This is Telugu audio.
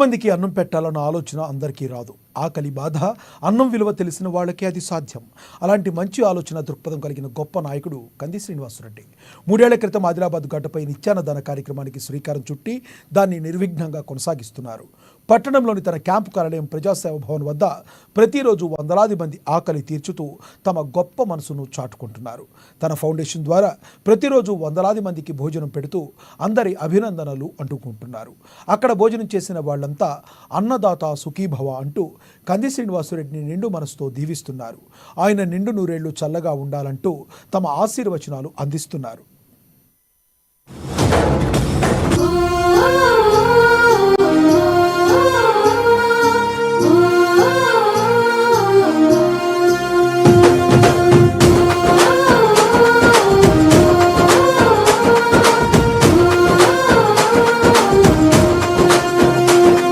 మందికి అన్నం పెట్టాలన్న ఆలోచన అందరికీ రాదు. ఆకలి బాధ, అన్నం విలువ తెలిసిన వాళ్ళకే అది సాధ్యం. అలాంటి మంచి ఆలోచన దృక్పథం కలిగిన గొప్ప నాయకుడు కంది శ్రీనివాసరెడ్డి. 3 ఏళ్ల క్రితం ఆదిలాబాద్ గడ్డపై నిత్యాన్నదాన కార్యక్రమానికి శ్రీకారం చుట్టి దాన్ని నిర్విఘ్నంగా కొనసాగిస్తున్నారు. పట్టణంలోని తన క్యాంపు కార్యాలయం ప్రజాసేవ భవన్ వద్ద ప్రతిరోజు వందలాది మంది ఆకలి తీర్చుతూ తమ గొప్ప మనసును చాటుకుంటున్నారు. తన ఫౌండేషన్ ద్వారా ప్రతిరోజు వందలాది మందికి భోజనం పెడుతూ అందరి అభినందనలు అంటుకుంటున్నారు. అక్కడ భోజనం చేసిన వాళ్ళంతా అన్నదాత సుఖీభవ అంటూ కంది శ్రీనివాసరెడ్డిని నిండు మనసుతో దీవిస్తున్నారు. ఆయన నిండు నూరేళ్లు చల్లగా ఉండాలంటూ తమ ఆశీర్వచనాలు అందిస్తున్నారు.